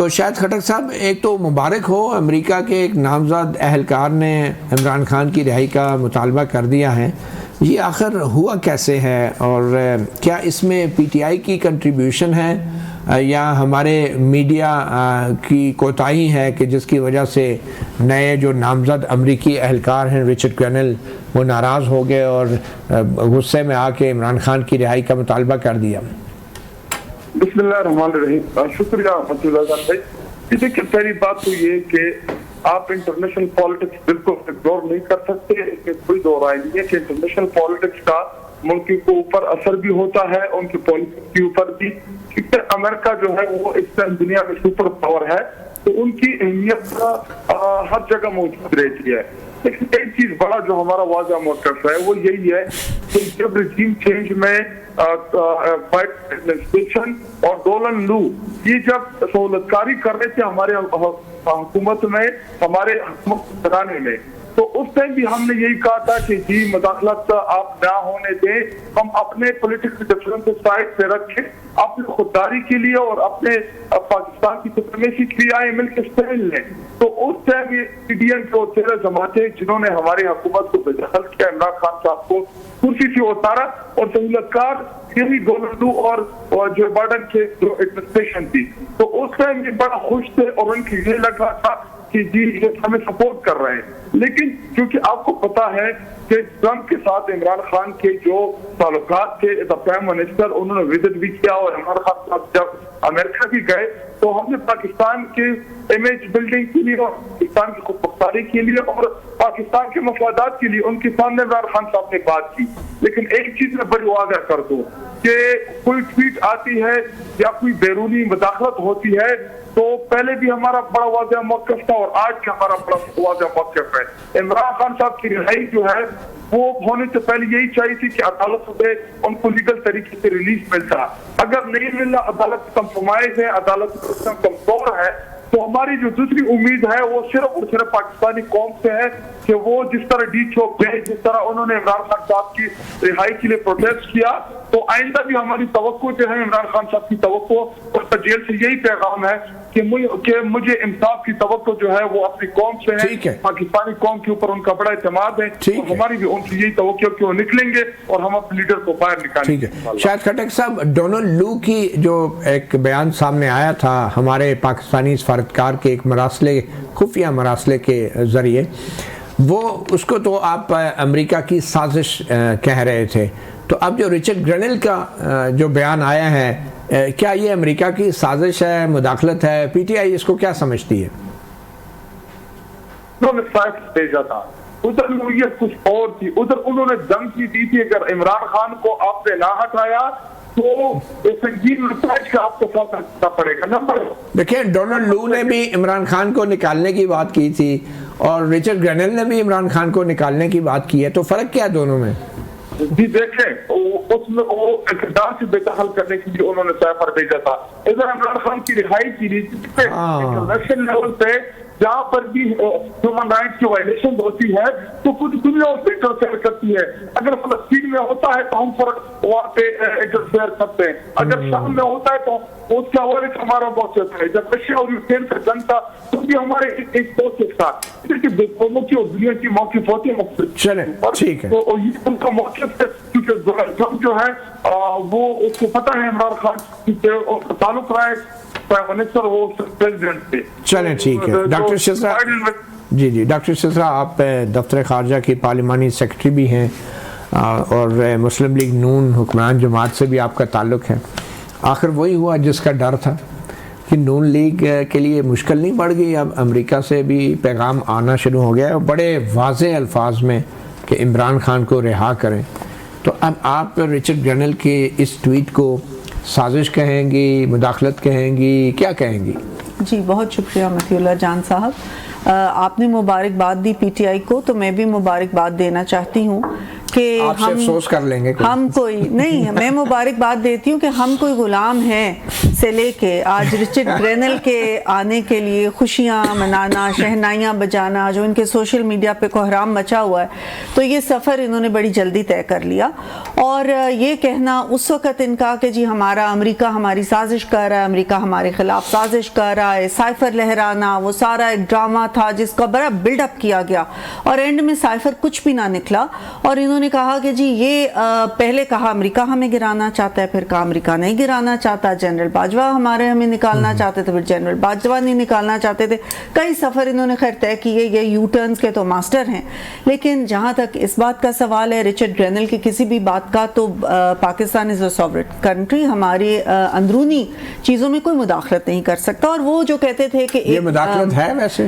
تو شاید خٹک صاحب ایک تو مبارک ہو، امریکہ کے ایک نامزد اہلکار نے عمران خان کی رہائی کا مطالبہ کر دیا ہے، یہ آخر ہوا کیسے ہے اور کیا اس میں پی ٹی آئی کی کنٹریبیوشن ہے یا ہمارے میڈیا کی کوتاہی ہے کہ جس کی وجہ سے نئے جو نامزد امریکی اہلکار ہیں رچرڈ گرنل وہ ناراض ہو گئے اور غصے میں آ کے عمران خان کی رہائی کا مطالبہ کر دیا؟ بسم اللہ الرحمن الرحیم، شکریہ رحمۃ اللہ جان بھائی۔ دیکھیں پہلی بات تو یہ کہ آپ انٹرنیشنل پالیٹکس بالکل اگنور نہیں کر سکتے، اس میں کوئی دو رائے نہیں ہے کہ انٹرنیشنل پالیٹکس کا ملک کے اوپر اثر بھی ہوتا ہے، ان کی پالیسیز کے اوپر بھی، کیونکہ امریکہ جو ہے وہ اس ٹائم دنیا میں سپر پاور ہے تو ان کی اہمیت ہر جگہ موجود رہتی ہے۔ لیکن ایک چیز بڑا جو ہمارا واضح موقف ہے وہ یہی ہے کہ جب رجیم چینج میں بائیڈن ایڈمنسٹریشن اور ڈولن لو یہ جب سہولت کاری کر رہے تھے ہمارے حکومت میں، ہمارے حکومت چلانے میں، تو اس ٹائم بھی ہم نے یہی کہا تھا کہ جی مداخلت آپ نہ ہونے دیں، ہم اپنے پولیٹیکل ڈفرینس سائڈ پہ رکھیں، اپنی خودداری کے لیے اور اپنے پاکستان کی سپریمیسی کے لیے آئے مل کے اسٹینڈ لیں۔ تو اس ٹائم یہ پی ڈی ایم کے تیرہ جماعتیں جنہوں نے ہماری حکومت کو بےدخل کیا، عمران خان صاحب کو کرسی سے اتارا، اور سہولت کار یہی ڈونلڈ لو اور جو بائیڈن کے جو ایڈمنسٹریشن تھی، تو اس ٹائم یہ بڑا خوش تھے اور ان کی یہ لگ رہا تھا کہ جی یہ ہمیں سپورٹ کر رہے ہیں۔ لیکن کیونکہ آپ کو پتا ہے کہ ٹرمپ کے ساتھ عمران خان کے جو تعلقات تھے، پرائم منسٹر انہوں نے وزٹ بھی کیا اور عمران خان صاحب جب امریکہ بھی گئے تو ہم نے پاکستان کے امیج بلڈنگ کے لیے اور پاکستان کی خود مختاری کے لیے اور پاکستان کے مفادات کے لیے ان کے سامنے عمران خان صاحب نے بات کی۔ لیکن ایک چیز میں بڑی واضح کر دوں کہ کوئی ٹویٹ آتی ہے یا کوئی بیرونی مداخلت ہوتی ہے تو پہلے بھی ہمارا بڑا واضح موقف تھا اور آج بھی ہمارا بڑا واضح موقف ہے۔ عمران خان صاحب کی رہائی جو ہے وہ ہونے سے پہلے یہی چاہیے تھی کہ عدالت سے ان کو لیگل طریقے سے ریلیز ملتا، اگر نہیں ملا عدالت کمپرومائز ہے، عدالت سسٹم کمزور ہے، تو ہماری جو دوسری امید ہے وہ صرف اور صرف پاکستانی قوم سے ہے کہ وہ جس طرح ڈی چوک گئے، جس طرح انہوں نے عمران خان صاحب کی رہائی کے لیے پروٹیسٹ کیا، تو آئندہ بھی ہماری توقع جو ہے عمران خان صاحب کی توقع اور جیل سے یہی پیغام ہے کہ مجھے انصاف کی توقع جو ہے وہ اپنی قوم سے ہے، پاکستانی قوم کے اوپر ان کا بڑا اعتماد ہے اور ہماری بھی ان سے یہی توقع کہ وہ نکلیں گے اور ہم اپنے لیڈر کو باہر نکالیں گے۔ شاید خٹک صاحب، ڈونلڈ لو کی جو ایک بیان سامنے آیا تھا ہمارے پاکستانی سفارتکار کے ایک مراسلے، خفیہ مراسلے کے ذریعے، وہ اس کو تو آپ امریکہ کی سازش کہہ رہے تھے، تو اب جو رچرڈ گرنل کا جو بیان آیا ہے کیا یہ امریکہ کی سازش ہے، مداخلت ہے؟ پی ٹی آئی اس کو کیا سمجھتی ہے؟ انہوں نے فیکٹ بھیجا تھا، ادھر نوعیت کچھ اور تھی، ادھر انہوں نے دھمکی دی تھی اگر عمران خان کو آپ نے نہ ہٹایا تو سنگین نتائج کا آپ کو ساتھ رکھنا پڑے گا۔ نمبر دیکھیں ڈونلڈ لو نے بھی عمران خان کو نکالنے کی بات کی تھی اور رچرڈ گرنل نے بھی عمران خان کو نکالنے کی بات کی ہے، تو فرق کیا دونوں میں؟ جی دیکھیں اس میں وہ اقتدار سے بے دخل کرنے کے لیے انہوں نے سیفر بھیجا تھا، ادھر عمران خان کی رہائی کی لیے انٹرنیشنل لیول پہ جہاں پر بھی ہیومن رائٹس کی وائلیشن ہوتی ہے تو کچھ دنیا اس پہ انٹرفیئر کرتی ہے۔ اگر فلسطین میں ہوتا ہے تو ہم فرق وہاں پہ انٹرفیئر کرتے ہیں، اگر شام میں ہوتا ہے تو اس کا اور ایک ہمارا موقف ہے۔ جب رشیا اور یوکرین کا جنگ تھا تو بھی ہمارے ایک موقف تھا، قوموں کی اور دنیا کی موقف ہوتی ہے مختلف، چلیں ٹھیک ہے، تو یہ ان کا موقف ہے کیونکہ ٹرمپ جو ہے وہ اس کو پتہ ہے عمران خان سے تعلق رہا ہے پرائم منسٹر وہ پریزیڈنٹ سے۔ چلیں ٹھیک ہے ڈاکٹر شسرا، جی ڈاکٹر شسرا، آپ دفتر خارجہ کی پارلیمانی سیکرٹری بھی ہیں اور مسلم لیگ نون حکمران جماعت سے بھی آپ کا تعلق ہے، آخر وہی ہوا جس کا ڈر تھا کہ نون لیگ کے لیے مشکل نہیں بڑھ گئی؟ اب امریکہ سے بھی پیغام آنا شروع ہو گیا بڑے واضح الفاظ میں کہ عمران خان کو رہا کریں، تو اب آپ رچرڈ گرنل کے اس ٹویٹ کو سازش کہیں گی، مداخلت کہیں گی، کیا کہیں گی؟ جی بہت شکریہ مطیع اللہ جان صاحب، آپ نے مبارکباد دی پی ٹی آئی کو، تو میں بھی مبارکباد دینا چاہتی ہوں کہ آپ سے افسوس کر لیں گے ہم کوئی نہیں، میں مبارکباد دیتی ہوں کہ ہم کوئی غلام ہیں سے لے کے آج رچرڈ گرینل کے آنے کے لیے خوشیاں منانا، شہنائیاں بجانا، جو ان کے سوشل میڈیا پہ کوہرام مچا ہوا ہے، تو یہ سفر انہوں نے بڑی جلدی طے کر لیا. اور یہ کہنا اس وقت ان کا کہ جی ہمارا امریکہ ہماری سازش کر رہا ہے، امریکہ ہمارے خلاف سازش کر رہا ہے، سائفر لہرانا، وہ سارا ایک ڈرامہ تھا جس کا بڑا بلڈ اپ کیا گیا اور اینڈ میں سائفر کچھ بھی نہ نکلا. اور انہوں نے کہا کہ جی یہ پہلے کہا امریکہ ہمیں گرانا چاہتا ہے، پھر کہا امریکہ نہیں گرانا چاہتا، جنرل باجوہ ہمیں نکالنا چاہتے تھے، پھر جنرل باجوہ نہیں نکالنا چاہتے تھے. کئی سفر انہوں نے خیر طے کیے، یہ یو ٹرنز کے تو ماسٹر ہیں. لیکن جہاں تک اس بات کا سوال ہے رچرڈ گرینل کی کسی بھی بات کا، تو پاکستان از اے سوورن کنٹری، ہمارے اندرونی چیزوں میں کوئی مداخلت نہیں کر سکتا. اور وہ جو کہتے تھے کہ یہ مداخلت ہے ویسے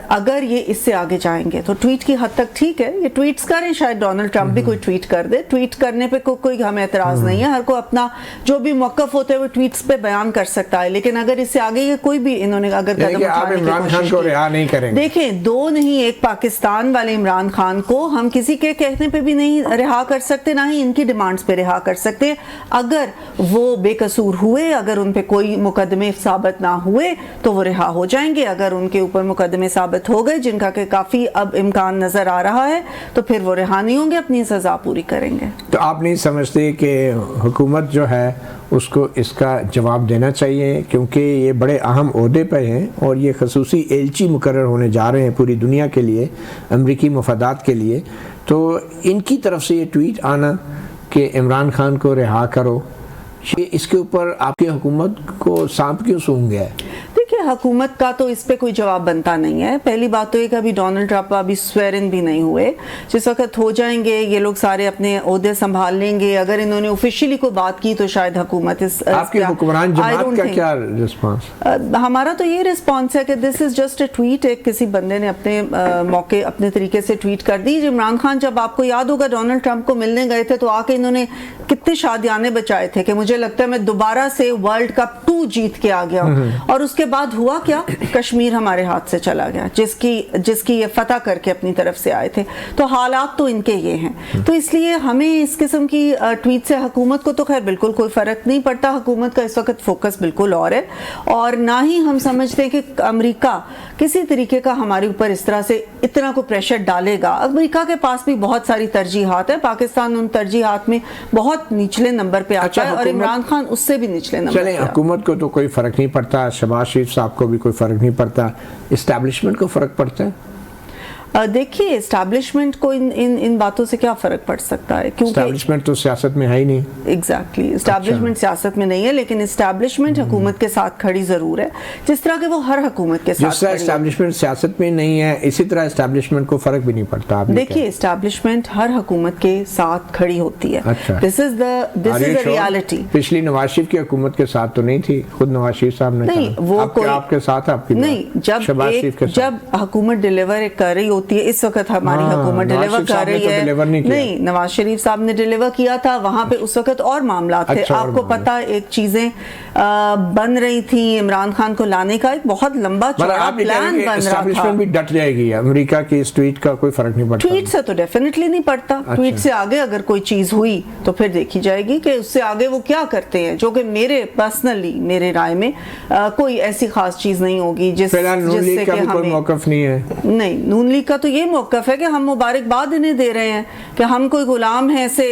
اگر یہ اس سے آگے جائیں گے تو ٹویٹ کی حد تک ٹھیک ہے، یہ ٹویٹس کریں، شاید ڈونلڈ ٹرمپ بھی کوئی ٹویٹ کر دے، ٹویٹ کرنے پہ کوئی ہمیں اعتراض نہیں ہے، ہر کو اپنا جو بھی موقف ہوتا ہے وہ ٹویٹس پہ بیان کر سکتا ہے. لیکن اگر اس سے آگے یہ کوئی بھی انہوں نے اگر قدم اٹھانے کی کوشش کو رہا نہیں کریں گے، دیکھیں دو نہیں، ایک پاکستان والے عمران خان کو ہم کسی کے کہنے پہ بھی نہیں رہا کر سکتے، نہ ہی ان کی ڈیمانڈز پہ رہا کر سکتے. اگر وہ بے قصور ہوئے، اگر ان پہ کوئی مقدمے ثابت نہ ہوئے تو وہ رہا ہو جائیں گے. اگر ان کے اوپر مقدمے ثابت ہو گئے، جن کا کہ کافی اب امکان نظر آ رہا ہے، تو پھر وہ رہا نہیں ہوں گے، اپنی سزا پوری کریں گے. تو آپ نہیں سمجھتے کہ حکومت جو ہے اس کو اس کا جواب دینا چاہیے، کیونکہ یہ بڑے اہم عہدے پہ ہیں اور یہ خصوصی ایلچی مقرر ہونے جا رہے ہیں پوری دنیا کے لیے، امریکی مفادات کے لیے، تو ان کی طرف سے یہ ٹویٹ آنا کہ عمران خان کو رہا کرو، یہ اس کے اوپر آپ کی حکومت کو سانپ کیوں سونگ گیا ہے؟ دیکھیے حکومت کا تو اس پہ کوئی جواب بنتا نہیں ہے. پہلی بات تو یہ کہ ابھی ڈونلڈ ٹرمپ ابھی سویرن بھی نہیں ہوئے، جس وقت ہو جائیں گے یہ لوگ سارے اپنے عہدے سنبھال لیں گے. اگر انہوں نے آفیشیلی کوئی بات کی تو شاید حکومت آپ کی حکمران جماعت کا کیا رسپانس؟ ہمارا تو یہ رسپانس ہے کہ دس از جسٹ اے ٹویٹ، ایک کسی بندے نے اپنے موقع اپنے طریقے سے ٹویٹ کر دی. عمران خان جب آپ کو یاد ہوگا ڈونلڈ ٹرمپ کو ملنے گئے تھے تو آ کے انہوں نے کتنے شادیانے بچائے تھے کہ مجھے لگتا ہے میں دوبارہ سے ورلڈ کپ 2 جیت کے آ گیا ہوں. اور اس کے بعد ہوا کیا؟ کشمیر ہمارے ہاتھ سے چلا گیا، جس کی یہ فتح کر کے اپنی طرف سے آئے تھے. تو حالات تو ان کے یہ ہیں. تو اس لیے ہمیں اس قسم کی ٹویٹ سے حکومت کو تو خیر بالکل کوئی فرق نہیں پڑتا. حکومت کا اس وقت فوکس بالکل اور ہے، اور نہ ہی ہم سمجھتے ہیں کہ امریکہ کسی طریقے کا ہمارے اوپر اس طرح سے اتنا کو پریشر ڈالے گا. امریکہ کے پاس بھی بہت ساری ترجیحات ہیں، پاکستان ان ترجیحات میں بہت نچلے نمبر پہ آتا ہے اور عمران خان اس سے بھی نچلے نمبر پہ. چلیں حکومت کو تو کوئی فرق نہیں پڑتا، شہباز شریف صاحب کو بھی کوئی فرق نہیں پڑتا، اسٹیبلشمنٹ کو فرق پڑتا ہے. دیکھیے اسٹیبلشمنٹ کو ان باتوں سے کیا فرق پڑ سکتا ہے، کیونکہ اسٹیبلشمنٹ تو سیاست میں ہے ہی نہیں. ایگزیکٹلی اسٹیبلشمنٹ سیاست میں نہیں ہے، لیکن اسٹیبلشمنٹ حکومت کے ساتھ کھڑی ضرور ہے، جس طرح کہ وہ ہر حکومت کے ساتھ. جس طرح اسٹیبلشمنٹ سیاست میں نہیں ہے اسی طرح اسٹیبلشمنٹ کو فرق بھی نہیں پڑتا. دیکھیے اسٹیبلشمنٹ ہر حکومت کے ساتھ کھڑی ہوتی ہے. دس از اے ریالٹی. پچھلی نواز شریف کی حکومت کے ساتھ تو نہیں تھی، خود نواز شریف صاحب نے نہیں، وہ آپ کے ساتھ آپ کی نہیں. جب حکومت ڈیلیور کر رہی ہوتی ہے، اس وقت ہماری حکومت ڈیلیور کر رہی ہے. نہیں، نواز شریف صاحب نے ڈیلیور کیا تھا، وہاں پہ اس وقت اور معاملات تھے. آپ کو پتا ایک چیزیں بن رہی تھیں، عمران خان کو لانے کا ایک بہت لمبا چوڑا پلان بن رہا تھا. بھی ڈٹ جائے گی، امریکہ کی اس ٹویٹ کا کوئی فرق نہیں پڑتا. ٹویٹ سے تو ڈیفینیٹلی نہیں پڑتا. ٹویٹ سے آگے اگر کوئی چیز ہوئی تو پھر دیکھی جائے گی کہ اس سے آگے وہ کیا کرتے ہیں، جو کہ میرے رائے میں کوئی ایسی خاص چیز نہیں ہوگی جس سے کہ ہمیں موقف نہیں ہے. نہیں، نون لیگ کا تو یہ موقف ہے کہ ہم مبارکباد انہیں دے رہے ہیں کہ ہم کوئی غلام ہیں سے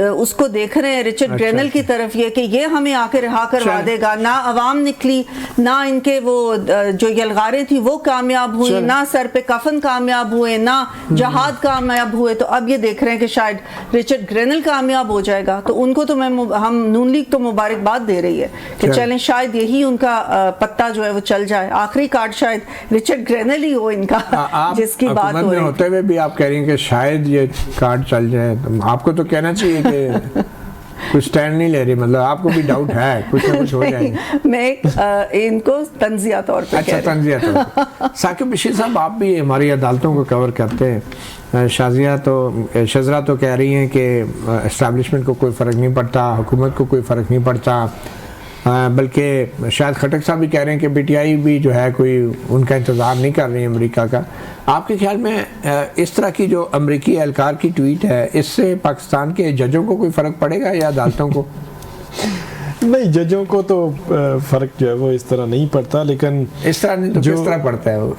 اس کو دیکھ رہے ہیں رچرڈ گرینل کی طرف، یہ کہ یہ ہمیں آ کے رہا کروا دے گا. نہ عوام نکلی، نہ ان کے وہ جو یلغاریں تھی وہ کامیاب ہوئی، نہ سر پہ کفن کامیاب ہوئے، نہ جہاد کامیاب ہوئے. تو اب یہ دیکھ رہے ہیں کہ شاید رچرڈ گرینل کامیاب ہو جائے گا. تو ان کو تو ہم نون لیگ تو مبارکباد دے رہی ہے کہ چلیں شاید یہی ان کا پتا جو ہے وہ چل جائے. آخری کارڈ شاید رچرڈ گرینل ہی ہو ان کا، جس کی بات میں ہوتے ہوئے بھی آپ کہہ رہی ہیں کہ شاید یہ کارڈ چل جائے. آپ کو تو کہنا چاہیے کہ کچھ سٹینڈ نہیں لے رہی، مطلب آپ کو بھی ڈاؤٹ ہے کچھ نہ کچھ ہو جائے گا. میں ان کو تنزیہ طور پہ اچھا تنزیہ طور پہ. ثاقب بشیر صاحب، آپ بھی ہماری عدالتوں کو کور کرتے ہیں. شزرا تو کہہ رہی ہیں کہ اسٹیبلشمنٹ کو کوئی فرق نہیں پڑتا، حکومت کو کوئی فرق نہیں پڑتا. بلکہ شاید خٹک صاحب بھی کہہ رہے ہیں کہ پی ٹی آئی بھی جو ہے کوئی ان کا انتظار نہیں کر رہی ہے امریکہ کا. آپ کے خیال میں اس طرح کی جو امریکی اہلکار کی ٹویٹ ہے اس سے پاکستان کے ججوں کو کوئی فرق پڑے گا یا عدالتوں کو؟ نہیں، ججوں کو تو فرق جو ہے وہ اس طرح نہیں پڑتا، لیکن اس طرح نہیں تو کس طرح پڑتا ہے وہ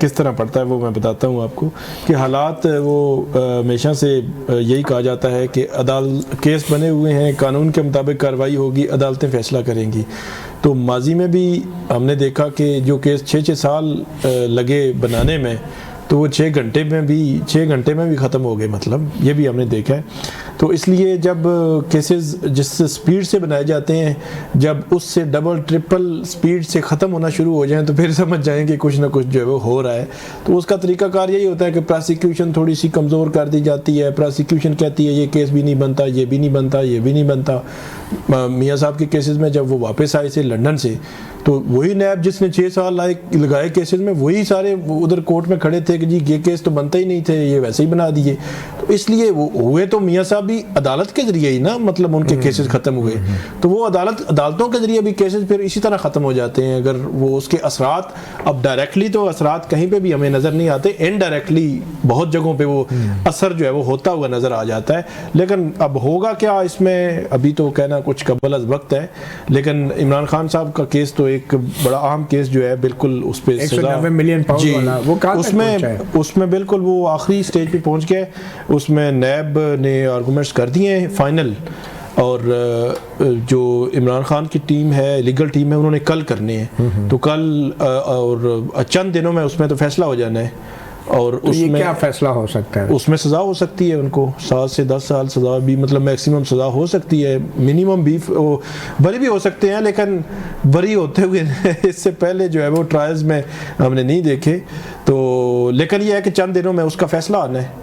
کس طرح پڑتا ہے وہ میں بتاتا ہوں آپ کو کہ حالات وہ ہمیشہ سے یہی کہا جاتا ہے کہ کیس بنے ہوئے ہیں، قانون کے مطابق کارروائی ہوگی، عدالتیں فیصلہ کریں گی. تو ماضی میں بھی ہم نے دیکھا کہ جو کیس 6 سال لگے بنانے میں تو وہ 6 گھنٹے میں بھی ختم ہو گئے، مطلب یہ بھی ہم نے دیکھا ہے. تو اس لیے جب کیسز جس سپیڈ سے بنائے جاتے ہیں جب اس سے ڈبل ٹرپل سپیڈ سے ختم ہونا شروع ہو جائیں تو پھر سمجھ جائیں کہ کچھ نہ کچھ جو ہے وہ ہو رہا ہے. تو اس کا طریقہ کار یہی ہوتا ہے کہ پراسیکیوشن تھوڑی سی کمزور کر دی جاتی ہے. پراسیکیوشن کہتی ہے یہ کیس بھی نہیں بنتا، یہ بھی نہیں بنتا، یہ بھی نہیں بنتا. میاں صاحب کے کیسز میں جب وہ واپس آئے تھے لنڈن سے تو وہی نیب جس نے 6 سال لگائے کیسز میں وہی سارے ادھر کورٹ میں کھڑے تھے کہ جی یہ کیس تو بنتا ہی نہیں تھے، یہ ویسے ہی بنا دیے. تو اس لیے وہ ہوئے تو میاں صاحب بھی عدالت کے ذریعے ہی نا، مطلب ان کے کیسز ختم ہوئے. تو وہ عدالتوں کے ذریعے بھی کیسز پھر اسی طرح ختم ہو جاتے ہیں. اگر وہ اس کے اثرات اب ڈائریکٹلی تو اثرات کہیں پہ بھی ہمیں نظر نہیں آتے، انڈائریکٹلی بہت جگہوں پہ وہ اثر جو ہے وہ ہوتا ہوا نظر آ جاتا ہے. لیکن اب ہوگا کیا اس میں ابھی تو کہنا کچھ قبل از وقت ہے. لیکن عمران خان صاحب کا کیس تو ایک بڑا اہم کیس جو ہے، بالکل اس پہ 190 ملین پاؤنڈ والا وہ اس میں بالکل وہ آخری سٹیج پہ پہنچ گئے. اس میں نیب نے آرگومنٹس کر دیے ہیں فائنل، اور جو عمران خان کی ٹیم ہے، لیگل ٹیم ہے، انہوں نے کل کرنے ہیں. تو کل اور چند دنوں میں اس میں تو فیصلہ ہو جانا ہے. اور اس میں کیا فیصلہ ہو سکتا ہے؟ اس میں سزا ہو سکتی ہے ان کو 7 سے 10 سال سزا بھی، مطلب میکسیمم سزا ہو سکتی ہے. منیمم بھی بری بھی ہو سکتے ہیں، لیکن بری ہوتے ہوئے اس سے پہلے جو ہے وہ ٹرائلز میں ہم نے نہیں دیکھے. تو لیکن یہ ہے کہ چند دنوں میں اس کا فیصلہ آنا ہے.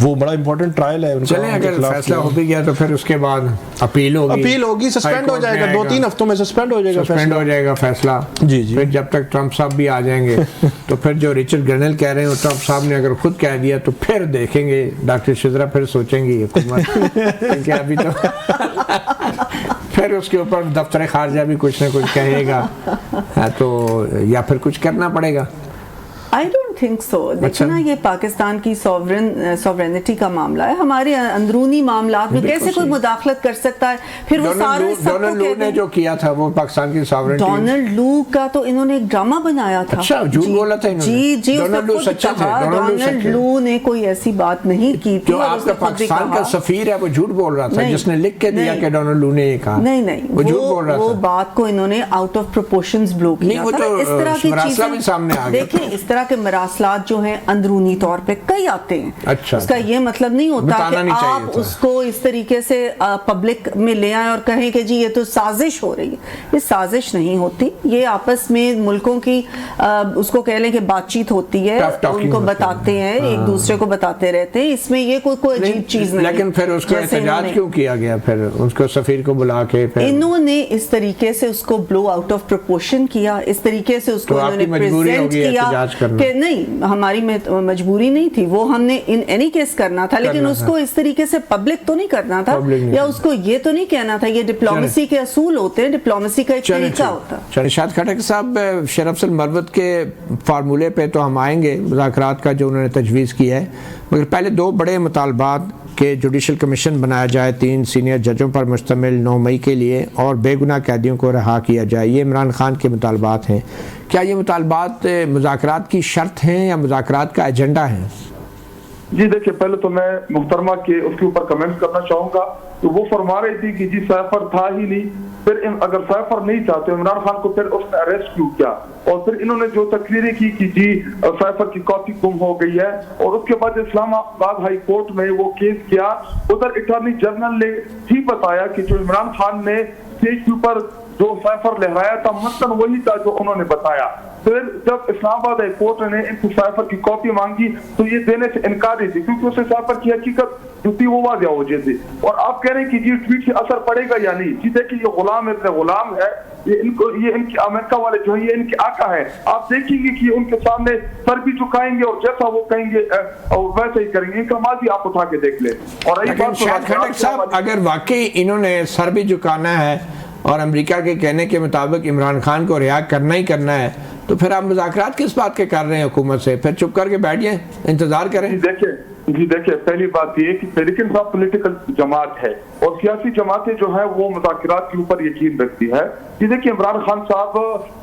وہ بڑا امپورٹنٹ ٹرائل ہے. چلیں اگر فیصلہ ہو بھی گیا تو پھر اس کے بعد اپیل ہوگی، سسپینڈ ہو جائے گا. 2-3 ہفتوں میں سسپینڈ ہو جائے گا فیصلہ. جی پھر جب تک ٹرمپ صاحب بھی آ جائیں گے تو پھر جو ریچرڈ گرنل کہہ رہے ہیں ٹرمپ صاحب نے اگر خود کہہ دیا تو پھر دیکھیں گے ڈاکٹر شزرا، پھر سوچیں گے حکومت کہ ابھی تو پھر اس کے اوپر دفتر خارجہ بھی کچھ نہ کچھ کہے گا تو یا پھر کچھ کرنا پڑے گا. I don't think so. دیکھنا یہ پاکستان کی سوورینٹی کا معاملہ ہے. ہمارے اندرونی معاملات میں کیسے کوئی مداخلت کر سکتا ہے؟ پھر وہ سارے ڈونلڈ لو نے جو کیا تھا وہ پاکستان کی سوورینٹی، ڈونلڈ لو کا تو انہوں نے ایک ڈرامہ بنایا تھا. اچھا، جھوٹ بولا تھا انہوں نے. جی ڈونلڈ لو سچا تھا. ڈونلڈ لو نے کوئی ایسی بات نہیں کی تھی. جو آپ کا پاکستان کا سفیر ہے وہ جھوٹ بول رہا تھا، جس نے لکھ کے دیا کہ ڈونلڈ لو نے یہ کہا. نہیں، وہ جھوٹ بول رہا تھا. وہ بات کو انہوں نے آؤٹ آف پروپورشنز بلو کیا تھا. اس طرح کی چیزیں دیکھیں، اس طرح کے مراسلات جو ہیں اندرونی طور پہ کئی آتے ہیں. اس کا یہ مطلب نہیں ہوتا کہ آپ اس کو اس طریقے سے پبلک میں لے آئیں اور کہیں کہ جی یہ تو سازش ہو رہی ہے. یہ سازش نہیں ہوتی، یہ آپس میں ملکوں کی اس کو کہہ لیں کہ بات چیت ہوتی ہے، ان کو بتاتے ہیں، ایک دوسرے کو بتاتے رہتے ہیں. اس میں یہ کوئی عجیب چیز نہیں. لیکن پھر اس کو احتجاج کیوں کیا گیا؟ پھر اس کو سفیر کو بلا کے انہوں نے اس طریقے سے اس کو بلو آؤٹ آف پروپورشن کیا، اس طریقے سے اس کو انہوں نے پریزنٹ کیا کہ نہیں ہماری میں مجبوری نہیں تھی، وہ ہم نے ان اینی کیس کرنا تھا، لیکن اس کو اس طریقے سے پبلک تو نہیں کرنا تھا، یا اس کو یہ تو نہیں کہنا تھا. یہ ڈپلومیسی کے اصول ہوتے ہیں، ڈپلومیسی کا ایک طریقہ ہوتا ہے. ارشاد خٹک صاحب، شیر افضل مروت کے فارمولے پہ تو ہم آئیں گے، مذاکرات کا جو انہوں نے تجویز کی ہے، مگر پہلے 2 بڑے مطالبات کہ جوڈیشل کمیشن بنایا جائے 3 سینئر ججوں پر مشتمل 9 مئی کے لیے اور بے گناہ قیدیوں کو رہا کیا جائے، یہ عمران خان کے مطالبات ہیں. کیا یہ مطالبات مذاکرات کی شرط ہیں یا مذاکرات کا ایجنڈا ہے؟ جی دیکھیں، پہلے تو میں محترمہ کے اس کے اوپر کمنٹ کرنا چاہوں گا. تو وہ فرما رہی تھی کہ جی سائفر تھا ہی نہیں، پھر اگر سائفر نہیں تھا تو عمران خان کو پھر اس نے اریسٹ کیوں کیا؟ اور پھر انہوں نے جو تقریریں کی کہ جی سائفر کی کاپی گم ہو گئی ہے، اور اس کے بعد اسلام آباد ہائی کورٹ میں وہ کیس کیا. ادھر اٹارنی جنرل نے ہی بتایا کہ جو عمران خان نے اسٹیج کے اوپر جو سائفر لہرایا تھا مثلاً وہی تھا جو انہوں نے بتایا. پھر جب اسلام آباد ہائی کورٹ نے ان کو سائفر کی کاپی مانگی تو یہ دینے سے انکار ہی تھی، کیونکہ اسے سائفر کی حقیقت جو تھی وہ واضح ہو جاتی. اور آپ کہہ رہے ہیں کہ جی ٹویٹ سے اثر پڑے گا یا نہیں. جی دیکھیں، یہ غلام ہے، یہ ان کی امریکہ والے جو ہیں یہ ان کے آقا ہے. آپ دیکھیں گے کہ ان کے سامنے سر بھی جھکائیں گے اور جیسا وہ کہیں گے ویسا ہی کریں گے. ان کا ماضی آپ اٹھا کے دیکھ لیں. اور صاحب اگر واقعی انہوں نے سر بھی جھکانا ہے اور امریکہ کے کہنے کے مطابق عمران خان کو رہا کرنا ہی کرنا ہے، تو پھر آپ مذاکرات کس بات کے کر رہے ہیں حکومت سے؟ پھر چپ کر کے بیٹھ جائیں، انتظار کریں۔ دیکھیں پہلی بات یہ کہ تحریک انصاف پولیٹیکل جماعت ہے اور سیاسی جماعتیں جو ہے وہ مذاکرات کے اوپر یقین رکھتی ہے۔ دیکھیں عمران خان صاحب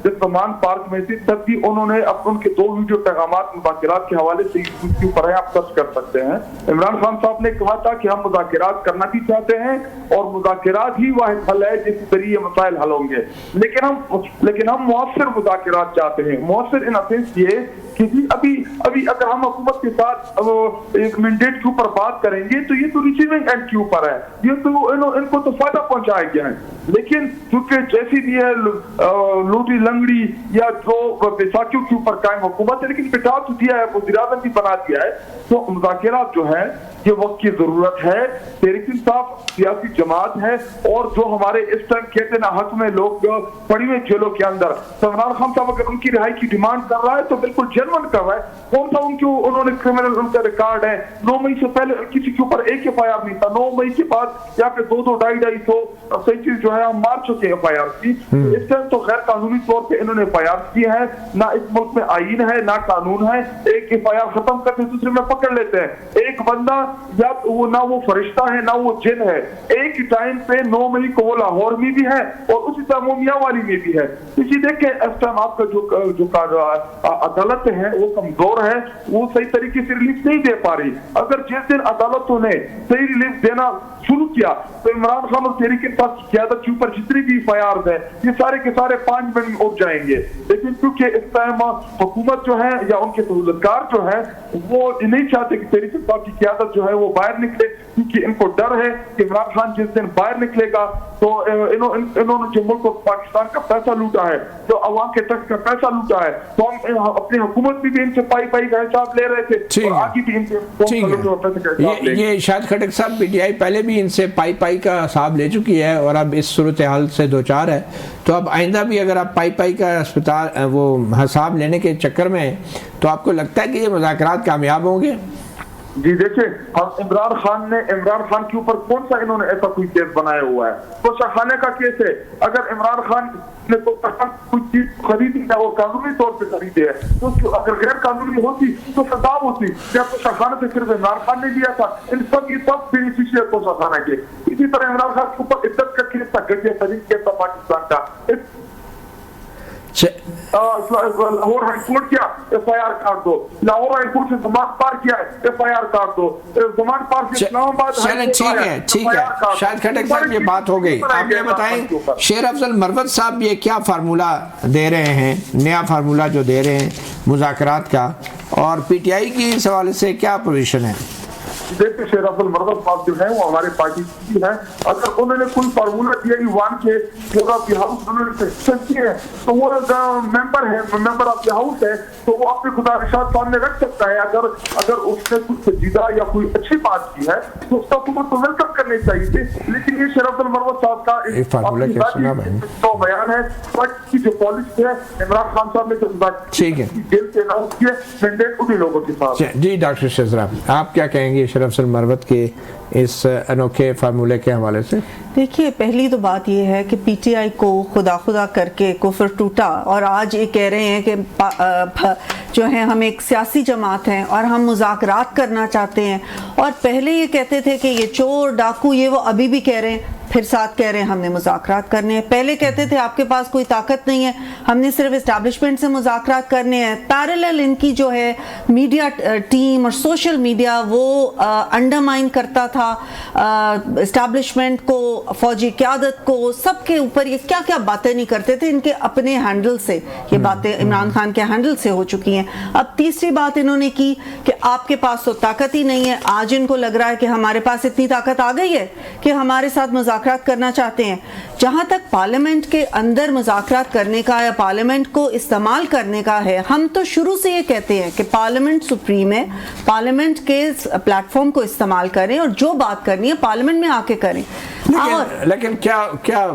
جب زمان پارک میں تھے تب بھی انہوں نے ان کے 2 ویڈیو پیغامات مذاکرات کے حوالے سے اس کے اوپر آپ سرچ کر سکتے ہیں۔ عمران خان صاحب نے کہا تھا کہ ہم مذاکرات کرنا بھی چاہتے ہیں اور مذاکرات ہی واحد حل ہے جس ذریعے یہ مسائل حل ہوں گے، لیکن ہم مؤثر مذاکرات چاہتے ہیں۔ مؤثر ان اسینس یہ کہ ابھی اگر ہم حکومت کے ساتھ ایک مینڈیٹ کے اوپر بات کریں گے تو یہ تو ریسیونگ اینڈ کے اوپر ہے، یہ تو ان کو تو فائدہ پہنچایا گیا ہے، لیکن چونکہ جیسی بھی ہے لوٹی لنگڑی یا جو بیساکھیوں کے اوپر قائم حکومت ہے، لیکن بٹا تو دیا ہے، وزیر اعظم بھی بنا دیا ہے، تو مذاکرات جو ہے یہ وقت کی ضرورت ہے۔ تحریک انصاف سیاسی جماعت ہے اور جو ہمارے اس ٹائم کہتے نا حق میں لوگ پڑی ہوئے جیلوں کے اندر، عمران خان صاحب اگر ان کی رہائی کی ڈیمانڈ کر رہا ہے تو بالکل جنون کر رہا ہے۔ کون سا انہوں نے کرمنل ان کا ریکارڈ ہے، 9 مئی سے پہلے کسی کے اوپر ایک ایف آئی آر نہیں تھا، 9 مئی کے بعد یا پھر 200 250 صحیح چیز جو ہے ہم مار چکے ایف آئی آر کی۔ اس ٹائم تو غیر قانونی طور پہ انہوں نے ایف آئی آر کی ہے، نہ اس ملک میں آئین ہے نہ قانون ہے، ایک ایف آئی آر ختم کرتے دوسرے میں پکڑ لیتے ہیں۔ ایک بندہ یا نہ وہ فرشتہ ہے نہ وہ جن ہے، ایک ٹائم پہ 9 مئی کو وہ لاہور میں بھی ہے اور اسی طرح وہ میاں والی میں بھی ہے۔ اسی دیکھیں اس ٹائم آپ کا جو عدالت ہے وہ کمزور ہے، وہ صحیح طریقے سے ریلیف نہیں دے پا رہی۔ اگر جس دن عدالتوں نے صحیح ریلیف دینا شروع کیا تو عمران خان اور تحریک انصاف کی قیادت کے اوپر جتنی بھی ایف آئی آرز ہیں یہ سارے کے سارے 5 منٹ میں اٹھ جائیں گے، لیکن کیونکہ اس ٹائم حکومت جو ہے یا ان کے سہولتکار جو ہے وہ نہیں چاہتے کہ تحریک انصاف کی قیادت جو ہے وہ باہر نکلے، کیونکہ ان کو ڈر ہے کہ عمران خان جس دن باہر نکلے گا تو انہوں نے جو ملک اور پاکستان کا پیسہ لوٹا ہے، جو عوام کے ٹیکس کا پیسہ لوٹا ہے، تو ہم اپنی حکومت بھی ان سے پائی کا حساب لے رہے تھے اور آگے بھی ان سے یہ شاہد خٹک صاحب پی ٹی آئی پہلے بھی ان سے پائی کا حساب لے چکی ہے اور اب اس صورتحال سے دوچار ہے، تو اب آئندہ بھی اگر آپ پائی کا وہ حساب لینے کے چکر میں تو آپ کو لگتا ہے کہ یہ مذاکرات کامیاب ہوں گے؟ جی دیکھیں عمران خان کے اوپر کون سا انہوں نے ایسا کوئی کیس بنایا ہوا ہے؟ توشہ خانے کا کیس ہے۔ اگر عمران خان نے تو کوئی چیز خریدی ہے اور قانونی طور پہ خریدی ہے تو اگر غیر قانونی ہوتی تو سزا ہوتی، کیا توشہ خانے سے صرف عمران خان نے لیا تھا؟ ان سب یہ سب بینیفیشیئر توشہ خانے کے۔ اسی طرح عمران خان کے اوپر عزت کا کیس تھا، گھٹیا ترین کیس تھا پاکستان کا۔ لاہور ہائی کورٹ کیا ایف آئی آر کاٹ دو، لاہور ہائی کورٹ سے زمان پار کیا ایف آئی آر کاٹ دو، زمان پار سے اسلام آباد ٹھیک ہے شاہد خٹک صاحب یہ بات ہو گئی۔ آپ یہ بتائیں شیر افضل مروت صاحب یہ کیا فارمولہ دے رہے ہیں، نیا فارمولہ جو دے رہے ہیں مذاکرات کا، اور پی ٹی آئی کی اس حوالے سے کیا پوزیشن ہے؟ دیکھیں شیر افضل مروت صاحب جو ہے وہ ہمارے پارٹی کی ہے، اگر انہوں نے کوئی فارمولہ دیا ایوان کے پورا ہاؤس انہوں نے سیکشن کیے ہیں تو وہ ممبر ہے، ممبر آف دی ہاؤس ہے، تو وہ اپنے گزارشات سامنے رکھ سکتا ہے۔ اگر اس نے کچھ سنجیدہ یا کوئی اچھی بات کی ہے تو اس کا حکومت کو ویلکم کرنی چاہیے تھی، لیکن یہ شیر افضل مروت صاحب کا تو بیان ہے کی جو پالیسی ہے عمران خان صاحب نے جیل سے اناؤنس کیا مینڈیٹ انہی لوگوں کے ساتھ۔ جی ڈاکٹر شہزاد آپ کیا کہیں گے شیر افضل مروت کے اس انوکھے فارمولے کے حوالے سے؟ دیکھیے پہلی تو بات یہ ہے کہ پی ٹی آئی کو خدا کر کے کفر ٹوٹا اور آج یہ کہہ رہے ہیں کہ جو ہے ہم ایک سیاسی جماعت ہیں اور ہم مذاکرات کرنا چاہتے ہیں، اور پہلے یہ کہتے تھے کہ یہ چور ڈاکو یہ وہ، ابھی بھی کہہ رہے ہیں، پھر ساتھ کہہ رہے ہیں ہم نے مذاکرات کرنے ہیں۔ پہلے کہتے تھے آپ کے پاس کوئی طاقت نہیں ہے، ہم نے صرف اسٹیبلشمنٹ سے مذاکرات کرنے ہیں۔ پیرالل ان کی جو ہے میڈیا ٹیم اور سوشل میڈیا وہ انڈرمائن کرتا تھا اسٹیبلشمنٹ کو، فوجی قیادت کو، سب کے اوپر یہ کیا کیا باتیں نہیں کرتے تھے، ان کے اپنے ہینڈل سے یہ باتیں عمران خان کے ہینڈل سے ہو چکی ہیں۔ اب تیسری بات انہوں نے کی کہ آپ کے پاس تو طاقت ہی نہیں ہے، آج ان کو لگ رہا ہے کہ ہمارے پاس اتنی طاقت آ گئی ہے کہ ہمارے ساتھ مذاکرات کرنا چاہتے ہیں۔ جہاں تک پارلیمنٹ کے اندر مذاکرات کرنے کا یا پارلیمنٹ کو استعمال کرنے کا ہے، ہم تو شروع سے یہ کہتے ہیں کہ پارلیمنٹ سپریم ہے، پارلیمنٹ کے پلیٹ فارم کو استعمال کریں اور جو بات کرنی ہے پارلیمنٹ میں آ کے کریں۔ لیکن کیا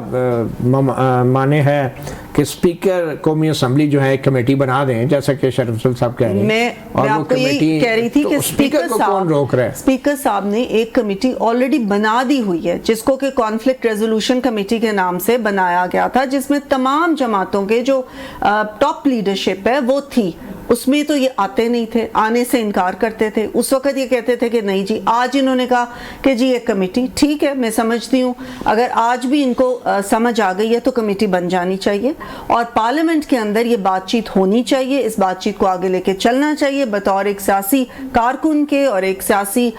معنی ہے کہ اسپیکر قومی اسمبلی جو ہے ایک کمیٹی بنا دیں, جیسا کہ شریف رسول صاحب کہہ رہے ہیں, میں آپ کو یہی کہہ رہی تھی کہ اسپیکر کو کون روک رہا ہے؟ اسپیکر صاحب نے ایک کمیٹی آلریڈی بنا دی ہوئی ہے جس کو کہ کانفلکٹ ریزولوشن کمیٹی کے نام سے بنایا گیا تھا, جس میں تمام جماعتوں کے جو ٹاپ لیڈرشپ ہے وہ تھی. اس میں تو یہ آتے نہیں تھے, آنے سے انکار کرتے تھے. اس وقت یہ کہتے تھے کہ نہیں جی. آج انہوں نے کہا کہ جی ایک کمیٹی, ٹھیک ہے, میں سمجھتی ہوں اگر آج بھی ان کو سمجھ آ گئی ہے تو کمیٹی بن جانی چاہیے اور پارلیمنٹ کے اندر یہ بات چیت ہونی چاہیے. اس بات چیت کو آگے لے کے چلنا چاہیے بطور ایک سیاسی کارکن کے اور ایک سیاسی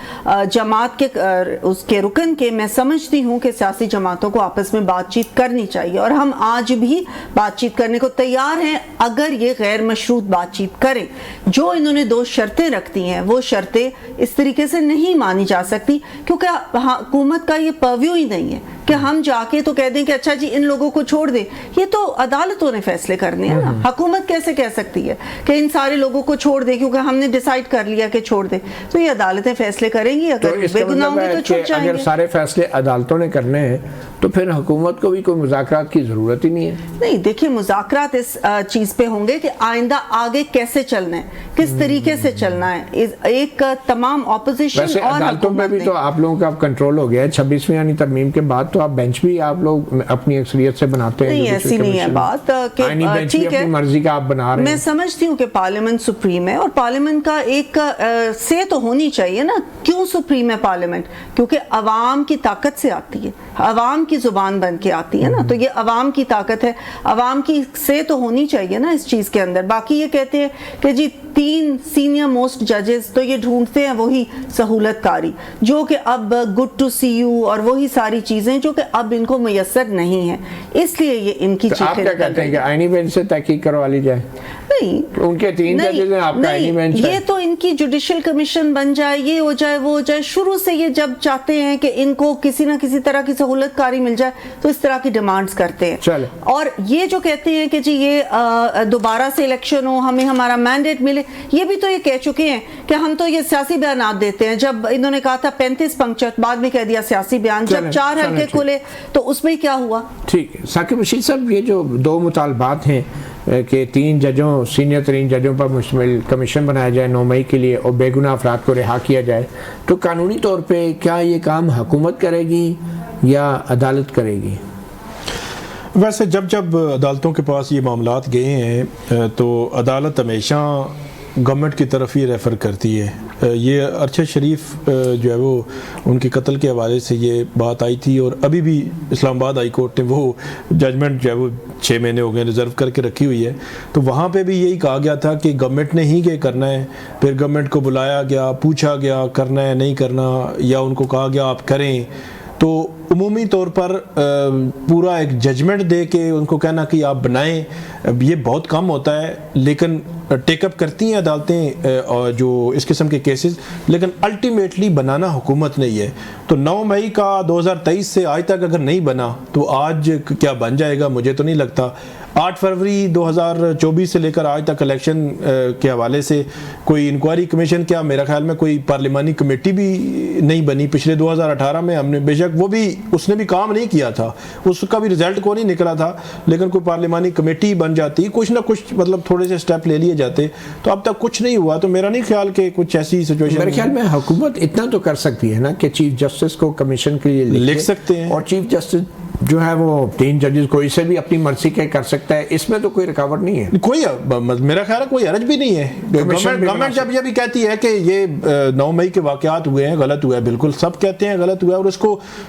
جماعت کے اس کے رکن کے. میں سمجھتی ہوں کہ سیاسی جماعتوں کو آپس میں بات چیت کرنی چاہیے اور ہم آج بھی بات چیت کرنے کو تیار ہیں اگر یہ غیر مشروط بات چیت کریں. جو انہوں نے 2 شرطیں رکھتی ہیں وہ شرطیں اس طریقے سے نہیں مانی جا سکتی کیونکہ حکومت کا یہ پرویو ہی نہیں ہے کہ ہم جا کے تو کہہ دیں کہ اچھا جی ان لوگوں کو چھوڑ دیں. یہ تو عدالتوں نے فیصلے کرنے ہیں نا. حکومت کیسے کہہ سکتی ہے کہ ان سارے لوگوں کو چھوڑ دیں کیونکہ ہم نے ڈیسائیڈ کر لیا کہ چھوڑ دیں؟ تو یہ عدالتیں فیصلے کریں گی. اگر بے گناہ ہوں گے تو چھوٹ جائیں گے. اگر سارے فیصلے عدالتوں نے کرنے ہیں تو پھر حکومت کو بھی کوئی مذاکرات کی ضرورت ہی نہیں ہے. نہیں, دیکھیے مذاکرات اس چیز پہ ہوں گے کہ آئندہ آگے کیسے چلنا ہے, کس طریقے سے چلنا ہے. ایک تمام اپوزیشن اور عدالتوں پہ بھی تو آپ لوگوں کا کنٹرول ہو گیا ہے 26ویں یعنی ترمیم کے بعد, تو آپ بینچ بھی آپ لوگ اپنی اکثریت سے بناتے ہیں. نہیں, ایسی نہیں ہے بات کہ ٹھیک ہے مرضی کا آپ بنا رہے ہیں. میں سمجھتی ہوں کہ پارلیمنٹ سپریم ہے اور پارلیمنٹ کا ایک سے تو ہونی چاہیے نا. کیوں سپریم ہے پارلیمنٹ؟ کیونکہ عوام کی طاقت سے آتی ہے, عوام کی زبان بن کے آتی ہے نا. تو یہ عوام کی طاقت ہے, عوام کی سے تو ہونی چاہیے نا اس چیز کے اندر. باقی یہ کہتے ہیں کہ جی 3 سینئر موسٹ ججز, تو یہ ڈھونڈتے ہیں وہی سہولت کاری جو کہ اب گڈ ٹو سی یو اور وہی ساری چیزیں جو کہ اب ان کو میسر نہیں ہے, اس لیے یہ ان کی چیخیں. آپ کیا کہتے ہیں کہ آئینی بینچ سے تحقیق کروا لی جائے؟ نہیں, ان کے 3 ججز ہیں, آپ کا آئینی بینچ ہے. یہ تو ان کی جوڈیشل کمیشن بن جائے, یہ ہو جائے, وہ ہو جائے. شروع سے یہ جب چاہتے ہیں کہ ان کو کسی نہ کسی طرح کی سہولت کاری مل جائے تو اس طرح کی ڈیمانڈز کرتے ہیں. چلے. اور یہ جو کہتے ہیں کہ جی یہ دوبارہ سے الیکشن ہو, ہمیں ہمارا مینڈیٹ ملے, یہ بھی تو یہ کہہ چکے ہیں کہ ہم تو یہ سیاسی بیانات دیتے ہیں. جب انہوں نے کہا تھا 35 پنکچر, بعد میں کہہ دیا سیاسی بیان. جب 4 حلقے کھلے تو اس میں کیا ہوا؟ ٹھیک ہے ثاقب رشید صاحب, یہ جو 2 مطالبات ہیں کہ 3 ججوں, سینئر ترین ججوں پر مشتمل کمیشن بنایا جائے 9 مئی کے لیے اور بے گناہ افراد کو رہا کیا جائے, تو قانونی طور پہ کیا یہ کام حکومت کرے گی یا عدالت کرے گی؟ ویسے جب عدالتوں کے پاس یہ معاملات گئے ہیں تو عدالت ہمیشہ گورنمنٹ کی طرف ہی ریفر کرتی ہے. یہ ارشد شریف جو ہے وہ ان کے قتل کے حوالے سے یہ بات آئی تھی اور ابھی بھی اسلام آباد ہائی کورٹ نے وہ ججمنٹ جو ہے وہ 6 مہینے ہو گئے ریزرو کر کے رکھی ہوئی ہے. تو وہاں پہ بھی یہی کہا گیا تھا کہ گورنمنٹ نے ہی یہ کرنا ہے. پھر گورنمنٹ کو بلایا گیا, پوچھا گیا کرنا ہے نہیں کرنا, یا ان کو کہا گیا آپ کریں. تو عمومی طور پر پورا ایک ججمنٹ دے کے ان کو کہنا کہ آپ بنائیں, یہ بہت کم ہوتا ہے. لیکن ٹیک اپ کرتی ہیں عدالتیں جو اس قسم کے کیسز, لیکن الٹیمیٹلی بنانا حکومت نہیں ہے. تو 9 مئی کا 2023 سے آج تک اگر نہیں بنا تو آج کیا بن جائے گا مجھے تو نہیں لگتا. 8 فروری 2024 سے لے کر آج تک الیکشن کے حوالے سے کوئی انکوائری کمیشن, کیا میرا خیال میں کوئی پارلیمانی کمیٹی بھی نہیں بنی. پچھلے 2018 میں ہم نے, بے شک وہ بھی اس نے بھی کام نہیں کیا تھا, اس کا بھی رزلٹ کو نہیں نکلا تھا, لیکن کوئی پارلیمانی کمیٹی بن جاتی, کچھ نہ کچھ مطلب تھوڑے سے سٹیپ لے لیے جاتے. تو اب تک کچھ نہیں ہوا. تو میرا نہیں خیال کہ کچھ ایسی سچویشن. میرے خیال میں حکومت اتنا تو کر سکتی ہے نا کہ چیف جسٹس کو کمیشن کے لیے لکھ سکتے ہیں, اور چیف جسٹس جو ہے وہ 3 ججز کوئی سے بھی اپنی مرضی کے کر سکتا ہے. اس میں تو کوئی رکاوٹ نہیں ہے, کوئی میرا خیال ہے کوئی حرج بھی نہیں ہے. گورنمنٹ جب یہ بھی کہتی ہے کہ یہ 9 مئی کے واقعات ہوئے ہیں, غلط ہوا ہے, بالکل سب کہتے ہیں غلط ہوا ہے, اور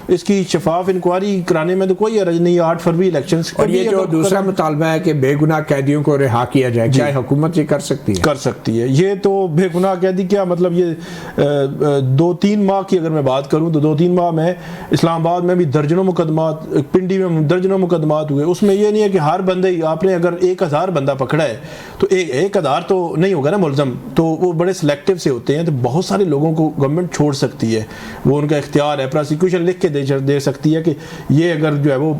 اس کی شفاف انکوائری کرانے میں تو کوئی حرج نہیں. 8 فروری الیکشنز. اور یہ جو دوسرا مطالبہ ہے کہ بے گناہ قیدیوں کو رہا کیا جائے, کیا حکومت یہ کر سکتی ہے؟ کر سکتی ہے. یہ تو بے گناہ قیدی کیا مطلب, یہ 2-3 ماہ کی اگر میں بات کروں تو 2-3 ماہ میں اسلام آباد میں بھی درجنوں مقدمات, پنڈی میں درجنوں مقدمات ہوئے. اس میں یہ نہیں ہے کہ ہر بندے ہی, آپ نے اگر 1000 بندہ پکڑا ہے تو 1000 تو نہیں ہوگا نا ملزم, تو وہ بڑے سلیکٹیو سے ہوتے ہیں. تو بہت سارے لوگوں کو گورنمنٹ چھوڑ سکتی ہے, وہ ان کا اختیار ہے. پروسیکیوشن لکھ کے دے سکتی ہے کہ یہ اگر جو ہے وہ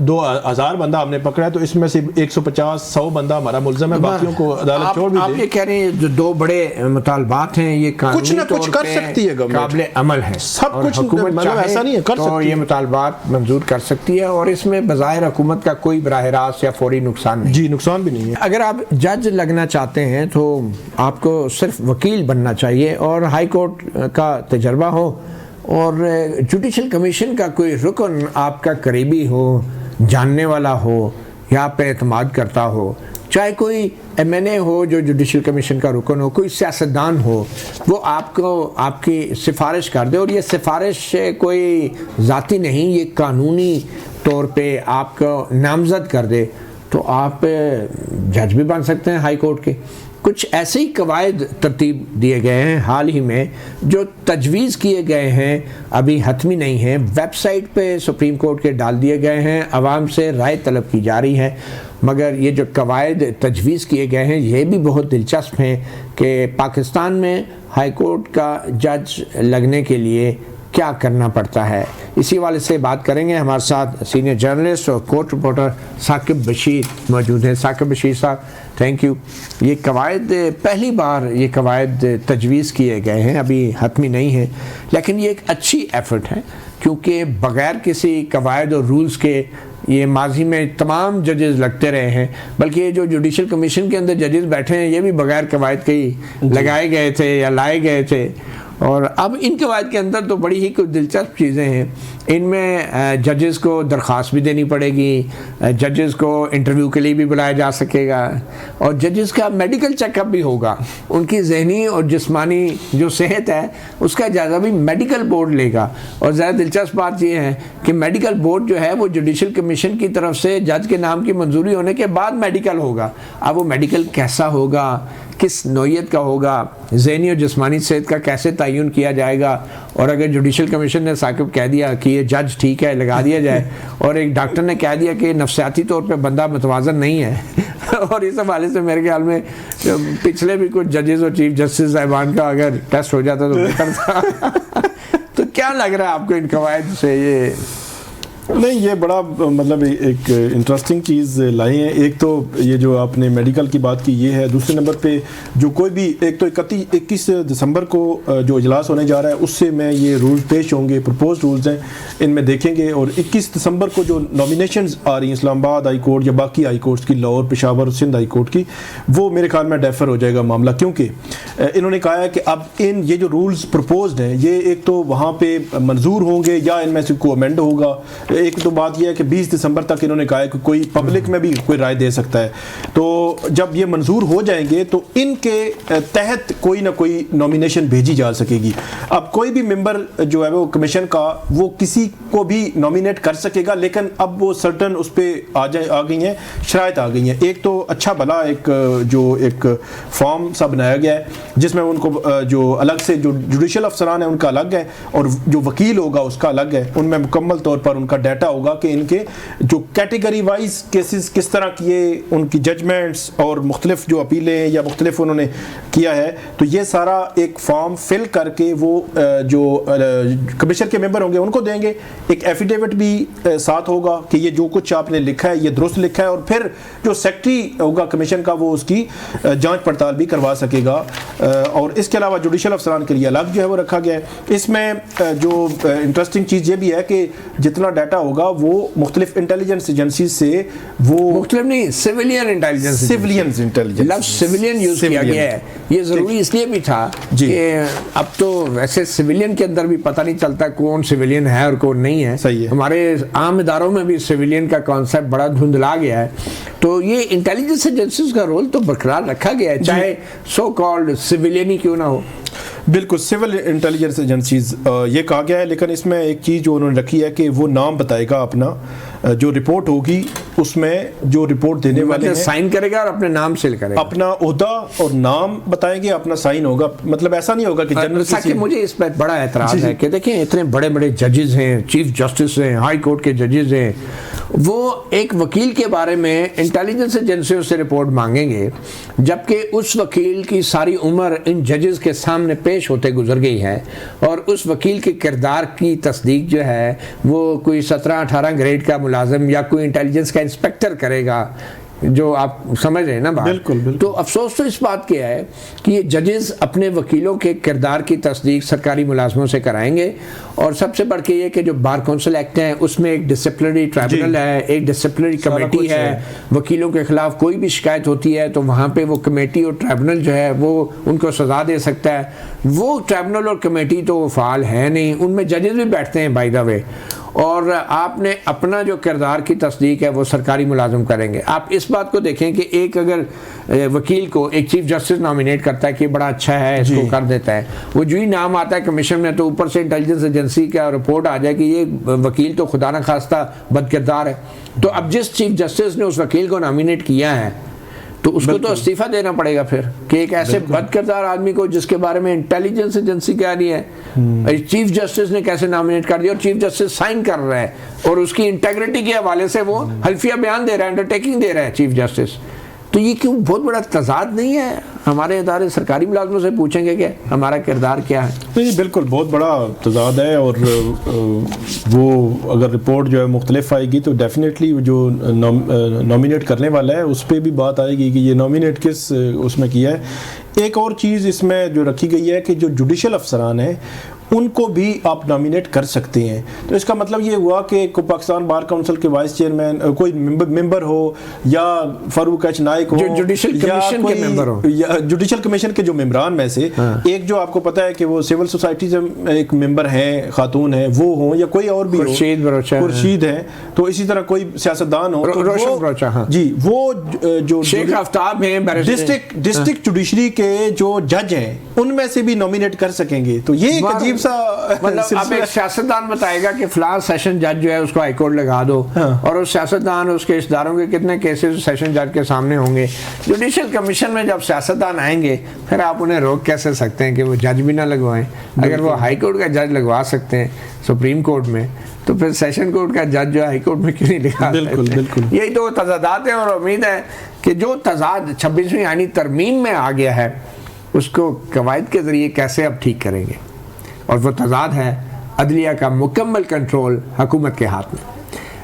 2000 بندہ ہم نے پکڑا ہے تو اس میں سے 150-100 بندہ ہمارا ملزم ہے, باقیوں کو عدالت چھوڑ بھی دے. آپ یہ کہہ رہے ہیں جو 2 بڑے مطالبات ہیں یہ کچھ نہ کچھ کر سکتی ہے گورنمنٹ, قابل عمل ہے, سب کچھ. مطلب ایسا نہیں ہے, کر سکتی ہے. یہ مطالبات منظور کر سکتی سکتی ہے اور اس میں بظاہر حکومت کا کوئی براہ راست یا فوری نقصان نہیں. جی نقصان بھی نہیں ہے. اگر آپ جج لگنا چاہتے ہیں تو آپ کو صرف وکیل بننا چاہیے اور ہائی کورٹ کا تجربہ ہو اور جوڈیشل کمیشن کا کوئی رکن آپ کا قریبی ہو, جاننے والا ہو یا آپ پہ اعتماد کرتا ہو, چاہے کوئی ایم این اے ہو جو جوڈیشل کمیشن کا رکن ہو, کوئی سیاستدان ہو, وہ آپ کو آپ کی سفارش کر دے. اور یہ سفارش کوئی ذاتی نہیں, یہ قانونی طور پہ آپ کو نامزد کر دے تو آپ جج بھی بن سکتے ہیں ہائی کورٹ کے. کچھ ایسے ہی قواعد ترتیب دیے گئے ہیں حال ہی میں جو تجویز کیے گئے ہیں, ابھی حتمی نہیں ہیں, ویب سائٹ پہ سپریم کورٹ کے ڈال دیے گئے ہیں, عوام سے رائے طلب کی جا رہی ہے. مگر یہ جو قواعد تجویز کیے گئے ہیں یہ بھی بہت دلچسپ ہیں کہ پاکستان میں ہائی کورٹ کا جج لگنے کے لیے کیا کرنا پڑتا ہے. اسی حوالے سے بات کریں گے. ہمارے ساتھ سینئر جرنلسٹ اور کورٹ رپورٹر ثاقب بشیر موجود ہیں. ثاقب بشیر صاحب تھینک یو. یہ قواعد پہلی بار یہ قواعد تجویز کیے گئے ہیں, ابھی حتمی نہیں ہیں, لیکن یہ ایک اچھی ایفرٹ ہے کیونکہ بغیر کسی قواعد اور رولز کے یہ ماضی میں تمام ججز لگتے رہے ہیں, بلکہ یہ جو جوڈیشل کمیشن کے اندر ججز بیٹھے ہیں یہ بھی بغیر قواعد کے ہی لگائے گئے تھے یا لائے گئے تھے. اور اب ان قواعد کے اندر تو بڑی ہی کچھ دلچسپ چیزیں ہیں. ان میں ججز کو درخواست بھی دینی پڑے گی, ججز کو انٹرویو کے لیے بھی بلایا جا سکے گا, اور ججز کا میڈیکل چیک اپ بھی ہوگا. ان کی ذہنی اور جسمانی جو صحت ہے اس کا جائزہ بھی میڈیکل بورڈ لے گا. اور زیادہ دلچسپ بات یہ ہے کہ میڈیکل بورڈ جو ہے وہ جوڈیشل کمیشن کی طرف سے جج کے نام کی منظوری ہونے کے بعد میڈیکل ہوگا. اب وہ میڈیکل کیسا ہوگا, کس نوعیت کا ہوگا, ذہنی اور جسمانی صحت کا کیسے تعین کیا جائے گا, اور اگر جوڈیشل کمیشن نے ثاقب کہہ دیا کہ یہ جج ٹھیک ہے لگا دیا جائے, اور ایک ڈاکٹر نے کہہ دیا کہ نفسیاتی طور پہ بندہ متوازن نہیں ہے اور اس حوالے سے میرے خیال میں پچھلے بھی کچھ ججز اور چیف جسٹس صاحبان کا اگر ٹیسٹ ہو جاتا تو بہتر تھا. تو کیا لگ رہا ہے آپ کو ان قواعد سے؟ یہ نہیں, یہ بڑا مطلب ایک انٹرسٹنگ چیز لائی ہیں. ایک تو یہ جو آپ نے میڈیکل کی بات کی یہ ہے. دوسرے نمبر پہ جو کوئی بھی ایک تو 21 دسمبر کو جو اجلاس ہونے جا رہا ہے اس سے میں یہ رولز پیش ہوں گے, پرپوز رولز ہیں, ان میں دیکھیں گے. اور 21 دسمبر کو جو نامینیشنز آ رہی ہیں اسلام آباد ہائی کورٹ یا باقی ہائی کورٹس کی, لاہور, پشاور, سندھ ہائی کورٹ کی, وہ میرے خیال میں ڈیفر ہو جائے گا معاملہ, کیونکہ انہوں نے کہا ہے کہ اب یہ جو رولز پرپوزڈ ہیں یہ ایک تو وہاں پہ منظور ہوں گے یا ان میں سے کوئی امینڈ ہوگا. ایک تو بات یہ ہے کہ 20 دسمبر تک انہوں نے کہا ہے کہ کوئی پبلک میں بھی کوئی رائے دے سکتا ہے. تو جب یہ منظور ہو جائیں گے تو ان کے تحت کوئی نہ کوئی نامینیشن بھیجی جا سکے گی. اب کوئی بھی ممبر جو ہے وہ کمیشن کا وہ کسی کو بھی نامینیٹ کر سکے گا, لیکن اب وہ سرٹن اس پہ آ گئی ہیں, شرائط آ گئی ہیں. ایک تو اچھا بھلا ایک فارم سا بنایا گیا ہے جس میں ان کو جو الگ سے جو جوڈیشل افسران ہیں ان کا الگ ہے اور جو وکیل ہوگا اس کا الگ ہے. ان میں مکمل طور پر ان کا ڈیٹا ہوگا کہ ان کے جو کیٹیگری وائز کیسز کس طرح کیے, ان کی ججمنٹس اور مختلف جو اپیلیں یا مختلف انہوں نے کیا ہے. تو یہ سارا ایک فارم فل کر کے وہ جو کمیشن کے ممبر ہوں گے ان کو دیں گے. ایک ایفیڈیوٹ بھی ساتھ ہوگا کہ یہ جو کچھ آپ نے لکھا ہے یہ درست لکھا ہے, اور پھر جو سیکٹری ہوگا کمیشن کا وہ اس کی جانچ پڑتال بھی کروا سکے گا. اور اس کے علاوہ جوڈیشل افسران کے لیے الگ جو ہے وہ رکھا گیا ہے. اس میں جو انٹرسٹنگ چیز یہ بھی ہے کہ جتنا ڈیٹا ہوگا وہ مختلف انٹیلیجنس ایجنسی سے, وہ مختلف نہیں, سیویلین انٹیلیجنس, لفظ سیویلین یوز کیا گیا ہے. یہ ضروری اس لیے بھی تھا کہ اب تو ویسے سیویلین کے اندر بھی پتہ نہیں چلتا کون سیویلین ہے اور کون نہیں ہے. ہمارے عام اداروں میں بھی سیویلین کا کانسیپٹ بڑا دھندلا گیا ہے. تو یہ انٹیلیجنس ایجنسیز کا رول تو برقرار رکھا گیا ہے, چاہے سو کالڈ سیویلین ہی کیوں نہ ہو. بالکل, سول انٹیلیجنس ایجنسیز یہ کہا گیا ہے. لیکن اس میں ایک چیز جو انہوں نے رکھی ہے کہ وہ نام بتائے گا اپنا, جو رپورٹ ہوگی اس میں جو رپورٹ دینے والے ہیں سائن کرے گا اور اپنے نام سے کرے گا, اپنا عہدہ اور نام بتائیں گے, اپنا سائن ہوگا. مطلب ایسا نہیں ہوگا کہ جنرل. مجھے اس پہ بڑا اعتراض ہے کہ دیکھیں اتنے بڑے بڑے ججز ہیں, چیف جسٹس ہیں, ہائی کورٹ کے ججز ہیں, وہ ایک وکیل کے بارے میں انٹیلیجنس ایجنسیوں سے رپورٹ مانگیں گے جبکہ اس وکیل کی ساری عمر ان ججز کے سامنے پیش ہوتے گزر گئی ہے, اور اس وکیل کے کردار کی تصدیق جو ہے وہ کوئی 17-18 گریڈ کا ملازم یا کوئی انٹیلیجنس کا انسپیکٹر کرے گا. جو آپ سمجھ رہے ہیں نا بات. بالکل. تو افسوس تو اس بات کیا ہے کہ یہ ججز اپنے وکیلوں کے کردار کی تصدیق سرکاری ملازموں سے کرائیں گے, اور سب سے بڑھ کے یہ کہ جو بار کونسل ایکٹ ہے اس میں ایک ڈسپلنری ٹرائبونل ہے, ایک ڈسپلنری کمیٹی ہے, وکیلوں کے خلاف کوئی بھی شکایت ہوتی ہے تو وہاں پہ وہ کمیٹی اور ٹرائبونل جو ہے وہ ان کو سزا دے سکتا ہے. وہ ٹرائبونل اور کمیٹی تو فعال ہے نہیں, ان میں ججز بھی بیٹھتے ہیں بائی دا وے, اور آپ نے اپنا جو کردار کی تصدیق ہے وہ سرکاری ملازم کریں گے. آپ اس بات کو دیکھیں کہ ایک اگر وکیل کو ایک چیف جسٹس نامینیٹ کرتا ہے کہ بڑا اچھا ہے, اس کو کر دیتا ہے, وہ جو ہی نام آتا ہے کمیشن میں تو اوپر سے انٹیلیجنس ایجنسی کا رپورٹ آ جائے کہ یہ وکیل تو خدا نہ خواستہ بد کردار ہے. تو اب جس چیف جسٹس نے اس وکیل کو نامینیٹ کیا ہے تو اس کو تو استعفیٰ دینا پڑے گا پھر, کہ ایک ایسے بد کردار آدمی کو جس کے بارے میں انٹیلیجنس ایجنسی کہہ رہی ہے چیف جسٹس نے کیسے نامینیٹ کر دیا, اور چیف جسٹس سائن کر رہا ہے اور اس کی انٹیگریٹی کے حوالے سے وہ حلفیہ بیان دے رہا ہے, انڈرٹیکنگ دے رہا ہے چیف جسٹس. تو یہ کیوں بہت بڑا تضاد نہیں ہے؟ ہمارے ادارے سرکاری ملازموں سے پوچھیں گے کہ ہمارا کردار کیا ہے. نہیں بالکل بہت بڑا تضاد ہے, اور وہ اگر رپورٹ جو ہے مختلف آئے گی تو ڈیفینیٹلی جو نامینیٹ کرنے والا ہے اس پہ بھی بات آئے گی کہ یہ نامینیٹ کس اس میں کیا ہے. ایک اور چیز اس میں جو رکھی گئی ہے کہ جو جوڈیشل افسران ہیں ان کو بھی آپ نامینیٹ کر سکتے ہیں. تو اس کا مطلب یہ ہوا کہ پاکستان بار کونسل کے وائس چیئرمین کوئی ممبر ہو یا فاروق ایچ نائک ہو, جوڈیشل کمیشن کے ممبر ہو, یا جوڈیشل کمیشن کے جو ممبران میں سے ایک جو آپ کو پتا ہے کہ وہ سول سوسائٹی سے ایک ممبر ہیں, خاتون ہیں, وہ ہوں یا کوئی اور بھی ہو, خورشید ہیں, تو اسی طرح کوئی سیاستدان ہو, روشن بروچا, جی وہ جو شیخ آفتاب ہیں ڈسٹرکٹ جوڈیشری کے جو جج ہیں ان میں سے بھی نامینیٹ کر سکیں گے. تو یہ ایک عجیب سا مطلب اب ایک سیاستدان بتائے گا کہ فلاں سیشن جج جو ہے اس کو ہائی کورٹ لگا دو, اور اس سیاستدان اس کے اداروں کے کتنے کیسز سیشن جج کے سامنے ہوں گے. جوڈیشل کمیشن میں جب سیاستدان آئیں گے پھر آپ انہیں روک کیسے سکتے ہیں کہ وہ جج بھی نہ لگوائیں؟ اگر وہ ہائی کورٹ کا جج لگوا سکتے ہیں سپریم کورٹ میں تو پھر سیشن کورٹ کا جج جو ہائی کورٹ میں کیوں نہیں لگا سکتے؟ بالکل یہی تو تضادات ہیں, اور امید ہے کہ جو تضاد 26ویں آئینی ترمیم میں آ گیا ہے اس کو قواعد کے ذریعے کیسے اب ٹھیک کریں گے, اور وہ تضاد ہے عدلیہ کا مکمل کنٹرول حکومت کے ہاتھ میں.